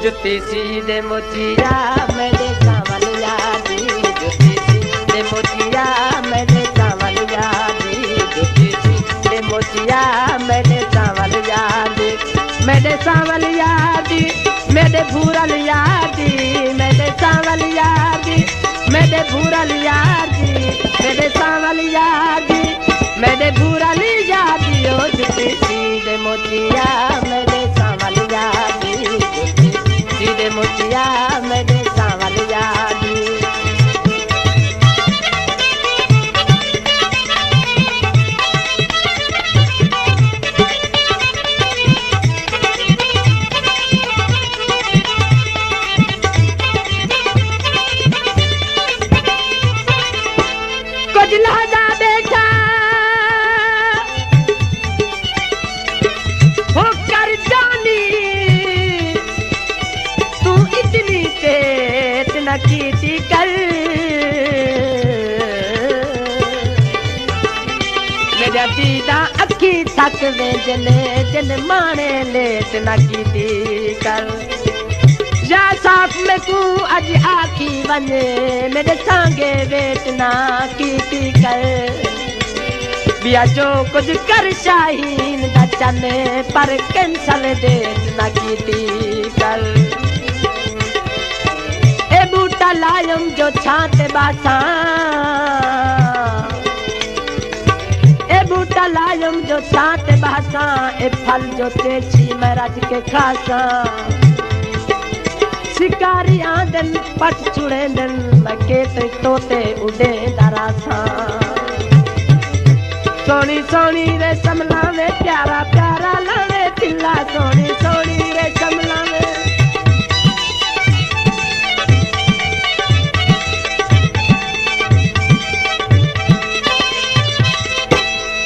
जुत्ती सीधे मोतिया मेरे सांवलिया दी, जुत्ती सीधे मोतिया मेरे सांवलिया दी, जुत्ती सीधे मोतिया मेरे सांवलिया दी, मेरे सांवलिया दी, मेरे भूरलिया दी, मेरे सांवलिया दी, मेरे भूरलिया दी, मेरे सांवलिया दी, मेरे भूरलिया दी, ओ जुत्ती सीधे मोतिया मेरे सांवलिया दी, जुत्ती सीधे मोतिया मेरे सांवलिया दी। कुछ लहजा देखा हो कर जानी, तू इतनी तेज न की कर, मेरा दीदा अखी थक वे जने जन माने लेट न की कर, या साफ में तू अज आखी वने मेरे सांगे वेट ना की कर, बिया जो कुछ कर शाहीन दा चने पर कैंसल डेट ना की कर, ए बूटा लायम जो छाते बासा, ए बूटा लायम जो छाते बासा, ए फल जो तेजी मैं रज के खासा, शिकारी आंदन पट चुड़ेंदन लगे ते तोते उड़े दरासा, सोनी सोनी रे समलावे प्यारा प्यारा लावे तिल्ला, सोनी सोनी रे समलावे,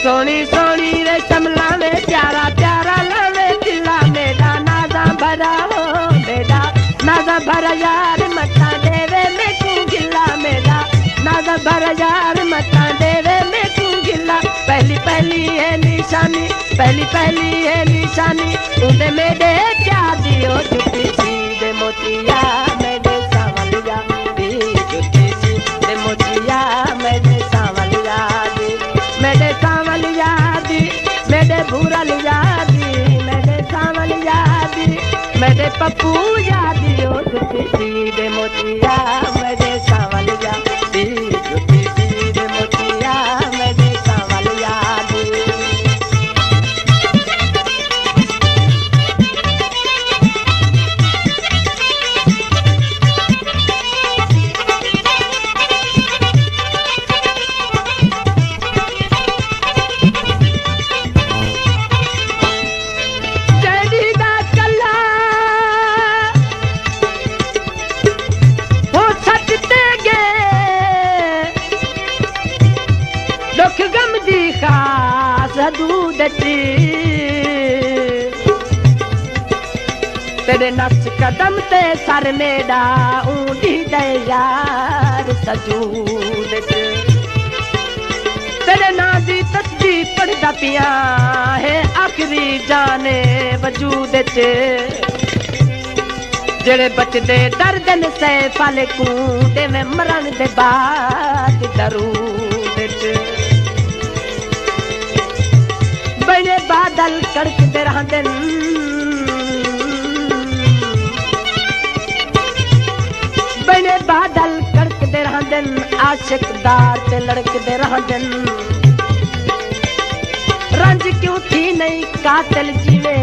सोनी सोनी रे समलावे प्यारा प्यारा लावे तिल्ला, मेरा नादा भरा हो मेरा नादा भरा यार मता देवे मैं तू गिला, मेरा नादा भरा यार मता देवे मैं तू गिला, पहली पहली है निशानी, पहली पहली है निशानी, उन्हें मेरे क्या दियो जुत्ती सीधे मोतिया मेरे सांवलिया दी, जुत्ती सीधे मोतिया मेरे सांवलिया दी, मेरे सांवलिया दी, मेरे भूरलिया दी, मेरे सांवलिया दी, मेरे पप्पू यादी, ओ जुत्ती सीधे मोतिया मेरे सांवलिया दी, जुत्ती सीधे मोतिया मेरे सांवलिया दी। तेरे नक्श कदम ते सर मेरा ऊंधी दे यार सजूद, तेरे नाम दी तस्बीह पढ़दा पिया है आखिरी जाने वजूद, जेड़े बचदे दर्दन से फल कूदे में मरण दे बाद दरूद, बने बादल कड़कदे रहंदन, बने बादल कड़कदे रहंदन, आशिक दार ते लड़कदे रहंदन, रंज क्यों थी नहीं कातिल जीवे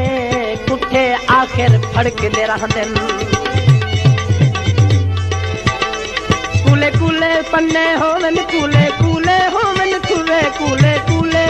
कुठे आखिर फड़कदे रहंदन, कूले कूले पन्ने होवन कूले कूले होवन कूले कूले कूले,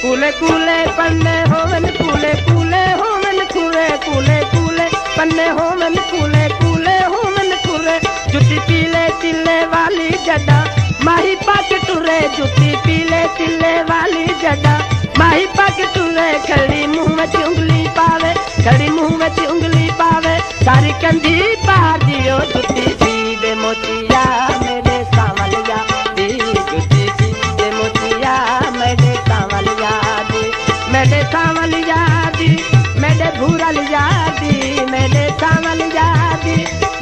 कूले कूले पन्ने होवन कूले कूले होवन कूले कूले कूले पन्ने होवन कूले कूले होवन कूले, जुत्ती पीले तिल्ले वाली जड़ा माही पग टुरे, जुत्ती पीले तिल्ले वाली जड़ा माही पग टुरे, खड़ी मुंह में उंगली पावे, खड़ी मुंह में उंगली पावे, सारी कंधी पार दियो जुत्ती सीधे मोतिया मेरे सांवलिया दी।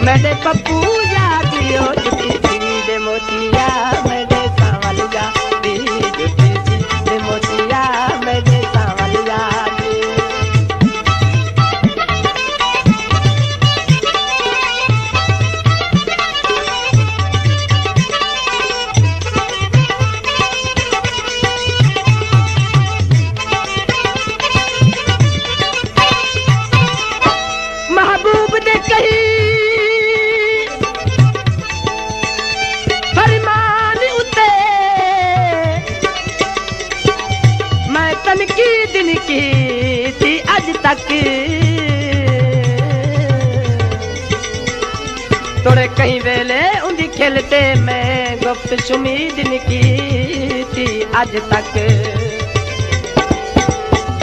मेरे पप्पू यादियो जुती सी दे मोतिया मेरे सांवलिया दी जुती सी दे मोतिया मेरे सांवलिया दी। महबूब ने कही की दिन की थी आज तक तोड़े कहीं वेले उंदी खेलते मैं गुफ्त शुमी दिन की थी आज तक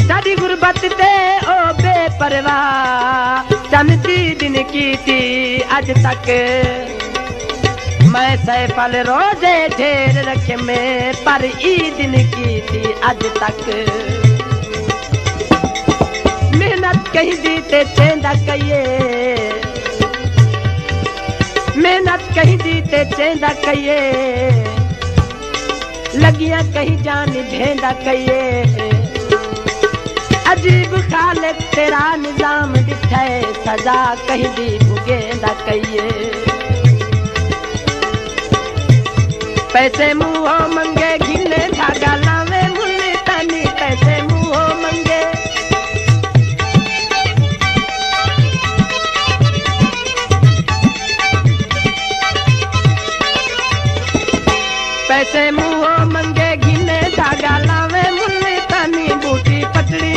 साड़ी गुरबत ते ओ बेपरवाह चमती दिन की थी आज तक मैं सैफल रोजे ढेर रखे में पर ई दिन की थी आज तक मेहनत कहीं दी ते चेंदा कहिए मेहनत कहीं दी ते चेंदा कहिए लगियां कहीं जान भेंदा कहिए अजीब खालिक तेरा निजाम दिखे सजा कहीं दी बुगेंदा कहिए पैसे मुँह मंगे घिने धागा लावे मुल्ली तनी पैसे मुँह मंगे पैसे मुँह मंगे घिने धागा लावे मुल्ली तनी बूटी पटड़ी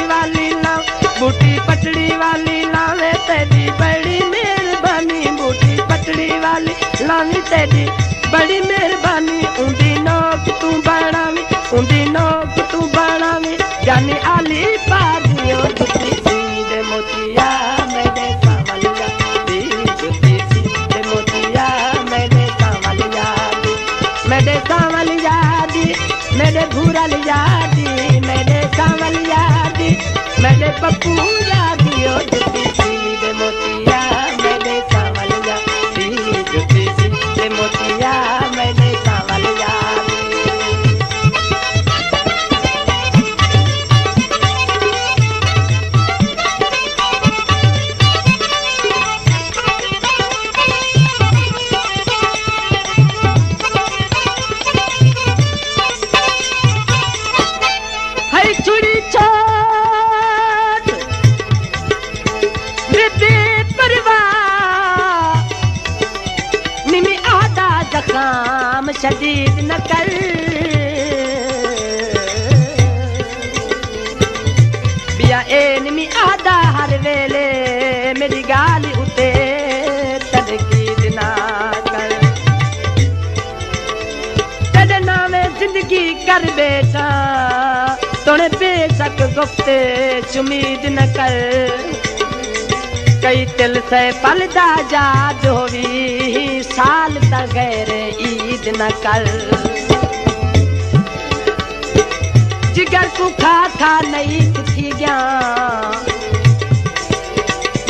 वाली लावे तेरी बड़ी मेहरबानी बूटी पटड़ी वाली लावी तेरी बड़ी मेहरबानी उंदी नोक तू बनावी उंदी नोक तू बनावी जानी आली पादियो जुती सी दे मोतिया मेरे सांवलिया दी जुती सी दे मोतिया मेरे सांवलिया दी मेरे सांवलिया दी मेरे भूरा लिया दी मेरे सांवलिया दी मेरे पप्पू यादियो जुती सी दे मोतिया मेरे सांवलिया दी जुती सी दे मोतिया मेरे सांवलिया हरी छुड़ी छोट वृद्धि परिवार निमी आदा जखाम शदीद न कर बिया ए निमी आदा हर वेले मेरी गाली उते तनकीद ना कर तेरे नामे जिंदगी कर बेटा तोने बेशक गुफ्ते उम्मीद न कर कई तिल से पलदा जाद होवी साल तक गैर ईद न कर जिगर को खा नहीं थी गया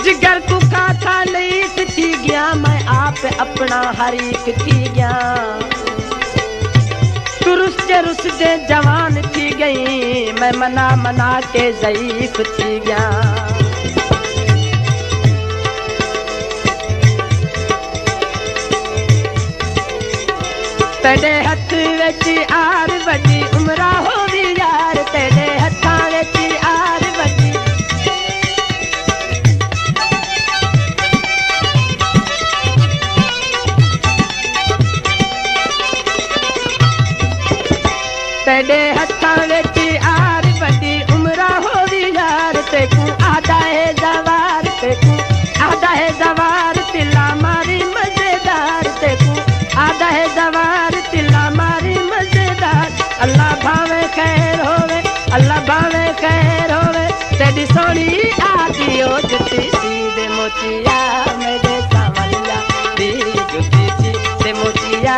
जिगर को खा नहीं थी गया मैं आप अपना हरीक थी गया रुस दे जवान थी गई मैं मना के ज़ईफ थी गया तेरे हथ विच आर वड्डी उमरा होवी यार तेरे हथां विच आर वड्डी तेरे हथां विच आर वड्डी उमरा होवी यार तेकू आदा है जवार तिला मारी मजेदार तेकू आदा है जवार तिला मारी मजेदार अल्लाह भावे खैर होवे तेरी सोनी आदियो जुती सी दे मोतिया मेरे सांवलिया दी जुती सी दे मोतिया